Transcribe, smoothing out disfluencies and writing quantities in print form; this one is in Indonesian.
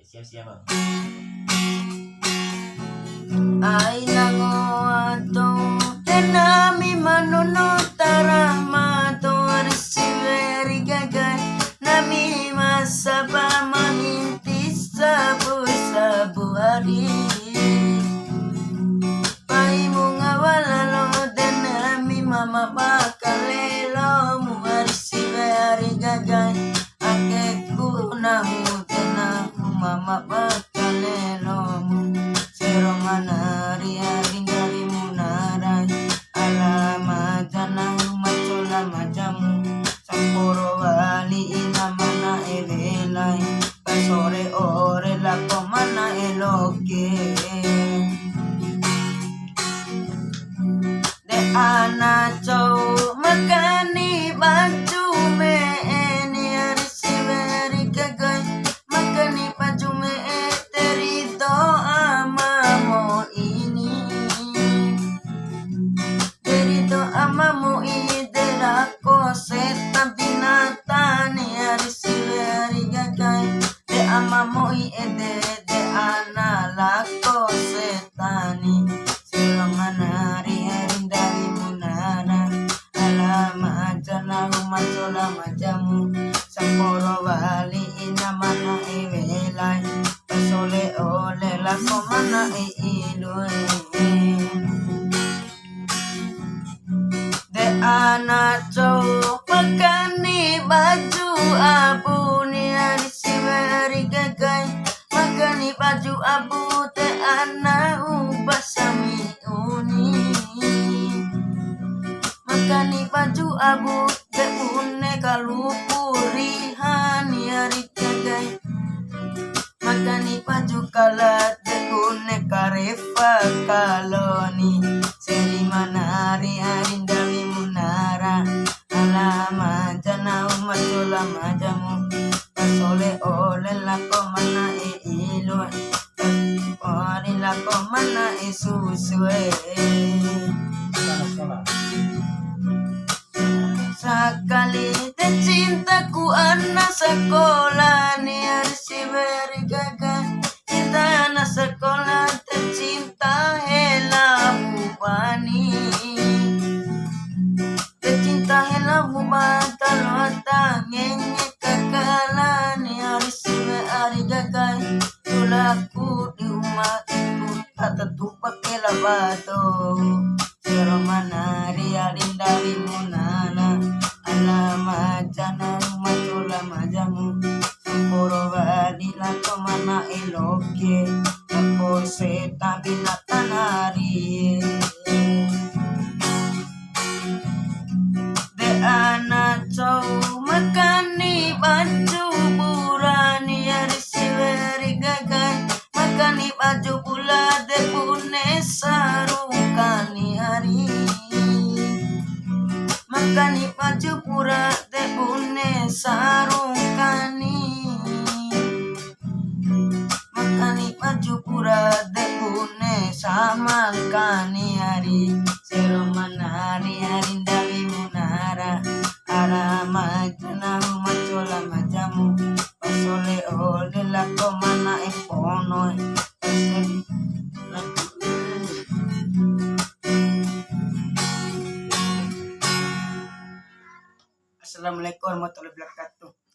Siap-siap bang. Ay nangoato tenami manunutara mato arisiveri gagay nami masaba mahintis sabu hari pai munga walalo denami mama bakalelo mu arisiveri gagay akeku namu tenamu mama bakalelo mu manari aring dari munarai alama janang macola majamu samporo wali ina mana elelai pasore ore lako mana eloke de ana cow makani baju me eni arisi veri gagai makani baju me terito amamu idera setan binatani arisiveri gagai de amamu ide de analako setani silamanari erindari munana alama jana macola majamu samporo wali inamana iwelai pasole ole lako mana iilue anak cowok makani baju abu ni arisiveri gagai makani baju abu te anak ubah sami uni makani baju abu te une kalupuri hani ari gagai makani baju kala te une karefa kaloni seri manari arindami munara alama jana umacola majamu pasole ole lako mana ilo ori lako mana isusue sakali te cintaku anak sekolah ni arisiveri gagai cinta anak sekolah te cinta hela bubani te cinta hela bubata lota ngenge kakalani arisiveri gagai tulaku di umat itu kata tupak kelabato sero manari alindari munana alama jana macola majamu samporo wadi lako mana eloke lako setan binatanari de anak cow makani baju burani arisiveri gagai makani baju pula de pune sarukani hari makani baju pura de pune sarukani makani baju pura de pune samakani hari sero manari arindari munara arama jana macola majamu